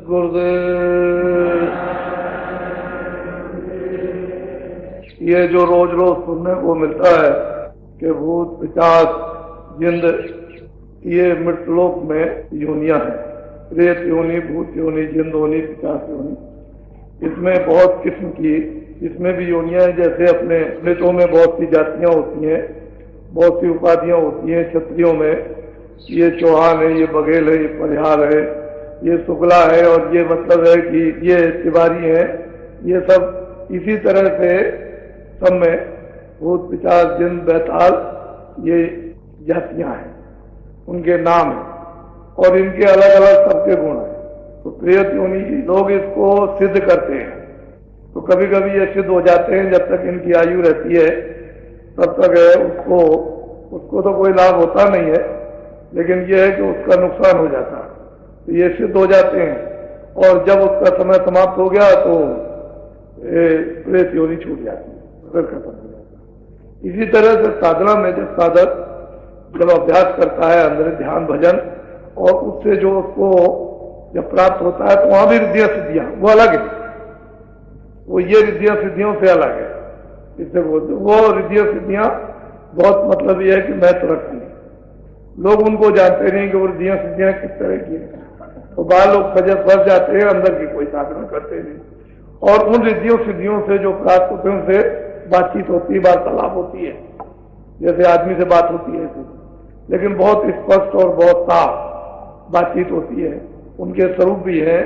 गुरुदेव। ये जो रोज रोज सुनने को मिलता है कि भूत पिशाच जिंद, ये मृतलोक में योनियां हैं, प्रेत योनि, भूत योनि, जिंद योनि, पिशाच योनि। इसमें बहुत किस्म की इसमें भी योनियां हैं। जैसे अपने मृतों में बहुत सी जातियां होती हैं, बहुत सी उपाधियां होती हैं। क्षत्रियों में ये चौहान है, ये बघेल है, ये परिहार है, ये शुक्ला है, और ये मतलब है कि ये तिवारी है। ये सब इसी तरह से सब में भूत पिशाच जिन बैताल ये जातियां हैं, उनके नाम हैं और इनके अलग अलग सबके गुण हैं। तो प्रेत योनि लोग इसको सिद्ध करते हैं, तो कभी कभी ये सिद्ध हो जाते हैं। जब तक इनकी आयु रहती है तब तक है उसको तो कोई लाभ होता नहीं है, लेकिन यह है कि उसका नुकसान हो जाता है। तो ये सिद्ध हो जाते हैं, और जब उसका समय समाप्त हो गया तो प्रेत योनि छूट जाती है, फिर खत्म हो जाता है। इसी तरह से साधना में जब साधक जब अभ्यास करता है अंदर ध्यान भजन, और उससे जो उसको जब प्राप्त होता है तो वहां भी रिद्धियां सिद्धियां वो अलग है। वो ये रिद्धियां सिद्धियों से अलग है। इससे वो रिद्धियां सिद्धियां बहुत मतलब ये है कि महत्व रखती है। लोग उनको जानते नहीं कि वो रिद्धियां सिद्धियां किस तरह की है। तो बाहर लोग फंस जाते हैं, अंदर की कोई साधना करते नहीं। और उन रिद्धियों सिद्धियों से जो प्राप्त होते हैं उनसे बातचीत होती है, वार्तालाप होती है, जैसे आदमी से बात होती है ऐसे, लेकिन बहुत स्पष्ट और बहुत साफ बातचीत होती है। उनके स्वरूप भी है,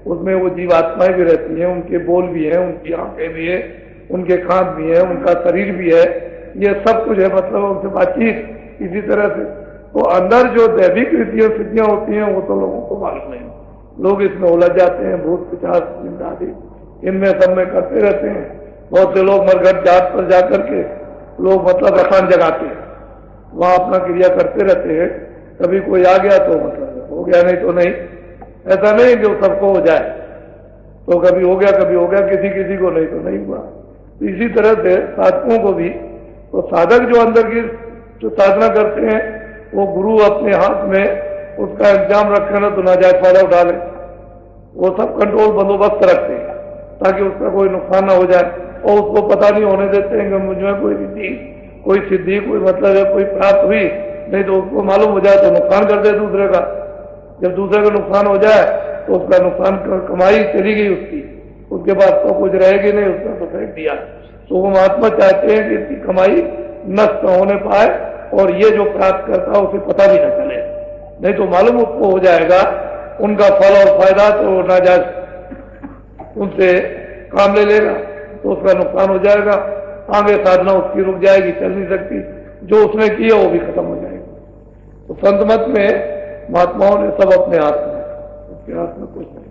उसमें वो जीवात्माएं भी रहती हैं, उनके बोल भी हैं, उनकी आंखें भी है, उनके कान भी है, उनका शरीर भी है, ये सब कुछ है। मतलब उनसे बातचीत इसी तरह से। तो अंदर जो दैविक रिद्धियां सिद्धियां होती हैं वो तो लोगों को मालूम नहीं। लोग इसमें उलझ जाते हैं, भूत पिशाच जिंद आदि इनमें सब में करते रहते हैं। बहुत से लोग मरघट जात पर जाकर के लोग मतलब असान जगाते हैं, वहां अपना क्रिया करते रहते हैं। कभी कोई आ गया तो मतलब हो गया, नहीं तो नहीं। ऐसा नहीं कि वो सबको हो जाए, तो कभी हो गया, कभी हो गया, किसी किसी को नहीं तो नहीं हुआ। तो इसी तरह से साधकों को भी, तो साधक जो अंदर की जो साधना करते हैं वो गुरु अपने हाथ में उसका इंतजाम रखे ना तो नाजायज फायदा उठा ले। वो सब कंट्रोल बंदोबस्त रखते हैं ताकि उसका कोई नुकसान ना हो जाए, और उसको पता नहीं होने देते हैं कि मुझमें कोई रिद्धि, कोई सिद्धि, कोई मतलब है, कोई प्राप्त हुई, नहीं तो उसको मालूम हो जाए तो नुकसान कर दे दूसरे का। जब दूसरे का नुकसान हो जाए तो उसका नुकसान कमाई चली गई उसकी, उसके बाद तो कुछ रहेगी नहीं, उसका तो फेंक दिया। तो वो महात्मा चाहते हैं कि इसकी कमाई नष्ट होने पाए और ये जो प्राप्त करता है उसे पता भी न चले, नहीं तो मालूम उसको हो जाएगा उनका फल और फायदा, तो नाजायज उनसे काम ले लेगा तो उसका नुकसान हो जाएगा। आगे साधना उसकी रुक जाएगी, चल नहीं सकती, जो उसने किया वो भी खत्म हो जाएगा। तो संत मत में महात्माओं ने सब अपने हाथ में, उसके हाथ में कुछ नहीं।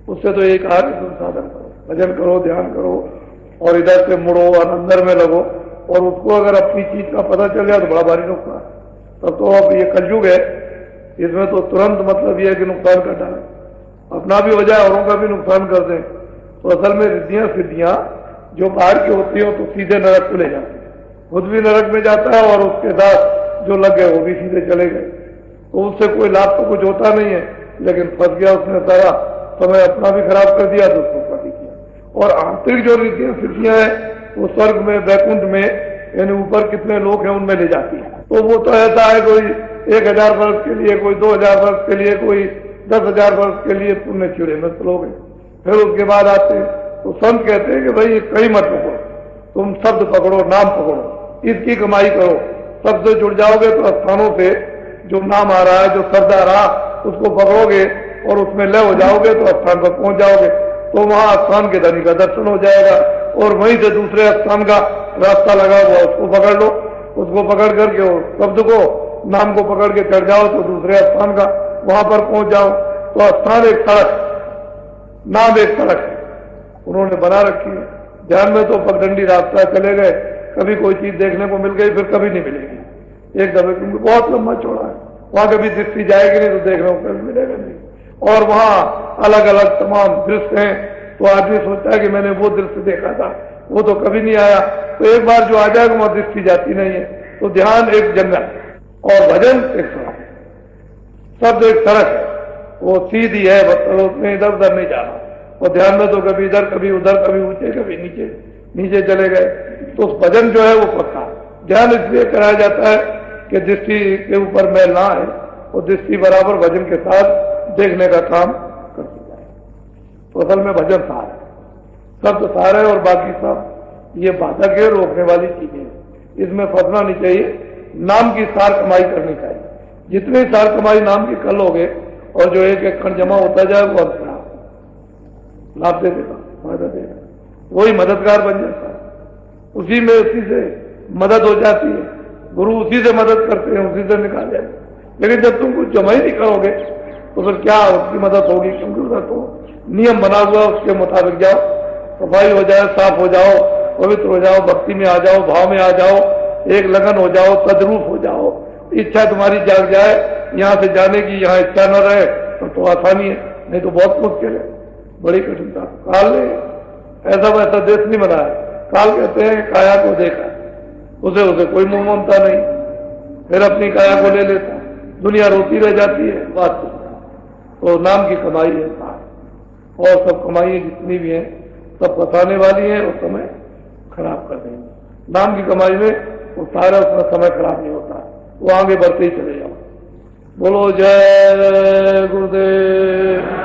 उससे तो एक हाथ साधन करो, भजन करो, ध्यान करो, और इधर से मुड़ो और अंदर में लगो। और उसको अगर अपनी चीज का पता चल गया तो बड़ा भारी नुकसान। तब तो अब ये कलयुग है, इसमें तो तुरंत मतलब ये है कि नुकसान कर डाले, अपना भी हो जाए औरों का भी नुकसान कर दें। तो असल में रिद्धियां सिद्धियां जो बाहर की होती है तो सीधे नरक को ले जाती है, खुद भी नरक में जाता है और उसके साथ जो लग गए वो भी सीधे चले गए। तो उससे कोई लाभ तो कुछ होता नहीं है, लेकिन फंस गया उसने, सारा समय अपना भी खराब कर दिया, दूसरों का भी किया। और आंतरिक जो रिद्धियां सिद्धियां हैं वो स्वर्ग में, वैकुंठ में, यानी ऊपर कितने लोग हैं उनमें ले जाती है। तो वो तो ऐसा है, कोई 1000 वर्ष के लिए, कोई 2000 वर्ष के लिए, कोई 10,000 वर्ष के लिए पुण्य चिड़े में लोग हैं। फिर उसके बाद आते हैं तो संत कहते हैं कि भाई कहीं मत पकड़ो, तुम शब्द पकड़ो, नाम पकड़ो, इसकी कमाई करो। शब्द से जुड़ जाओगे तो स्थानों से जो नाम आ रहा है, जो शब्द आ रहा, उसको पकड़ोगे और उसमें लय हो जाओगे तो स्थान पर पहुंच जाओगे। तो वहां स्थान के धनी का दर्शन हो जाएगा, और वहीं से दूसरे स्थान का रास्ता लगा हुआ उसको पकड़ लो। उसको पकड़ करके शब्द को, नाम को पकड़ के चढ़ जाओ तो दूसरे स्थान का वहां पर पहुंच जाओ। तो स्थान एक सड़क, नाम एक सड़क है, उन्होंने बना रखी है। ध्यान में तो पगडंडी रास्ता चले गए, कभी कोई चीज देखने को मिल गई, फिर कभी नहीं मिलेगी एक दफे, क्योंकि बहुत लंबा चौड़ा है। वहां कभी दृष्टि जाएगी नहीं तो देखने को कभी मिलेगा नहीं। और वहां अलग अलग तमाम दृश्य हैं, तो आदमी सोचता है कि मैंने वो दृश्य देखा था, वो तो कभी नहीं आया। तो एक बार जो आ जाएगा वहां दृष्टि जाती नहीं है। तो ध्यान एक जंगल और भजन एक सड़क, शब्द एक सड़क है, वो सीधी है, मतलब उसमें इधर उधर नहीं जाना। और ध्यान में तो कभी इधर कभी उधर, कभी ऊंचे कभी नीचे, नीचे चले गए। तो भजन जो है वो पक्का। ध्यान इसलिए कराया जाता है कि दृष्टि के ऊपर मैल ना आए और दृष्टि बराबर भजन के साथ देखने का काम करती जाए। तो असल में भजन सार है, शब्द सार है और बाकी सब ये बाधक है, रोकने वाली चीजें। इसमें फंसना नहीं चाहिए। नाम की सार कमाई करनी चाहिए। जितनी सार कमाई नाम की कर लोगे और जो एक एक कण जमा होता जाए वो अपना लाभ दे देगा, फायदा देगा, वही मददगार बन जाता है। उसी में उसी से मदद हो जाती है। गुरु उसी से मदद करते हैं, उसी से निकाल जाते। लेकिन जब तुम कुछ जमा ही नहीं करोगे तो फिर क्या उसकी मदद होगी? क्योंकि उसका तो नियम बना हुआ, उसके मुताबिक जाओ, सफाई हो जाए, साफ हो जाओ, पवित्र हो जाओ, भक्ति में आ जाओ, भाव में आ जाओ, एक लगन हो जाओ, तद्रूप हो जाओ, इच्छा तुम्हारी जाग जाए यहां से जाने की, यहां इच्छा न रहे तो आसानी है, नहीं तो बहुत मुश्किल है, बड़ी कठिनता। काल ने ऐसा वैसा देश नहीं बनाया। काल कहते हैं काया को देखा, उसे कोई मोह ममता नहीं, फिर अपनी काया को ले लेता, दुनिया रोती रह जाती है। बात तो नाम की कमाई है और सब कमाई जितनी भी हैं सब फंसाने वाली हैं और समय खराब कर देंगे। नाम की कमाई में वो सारा उसमें समय खराब नहीं होता, वो आगे बढ़ते ही चले जाओ। बोलो जय गुरुदेव।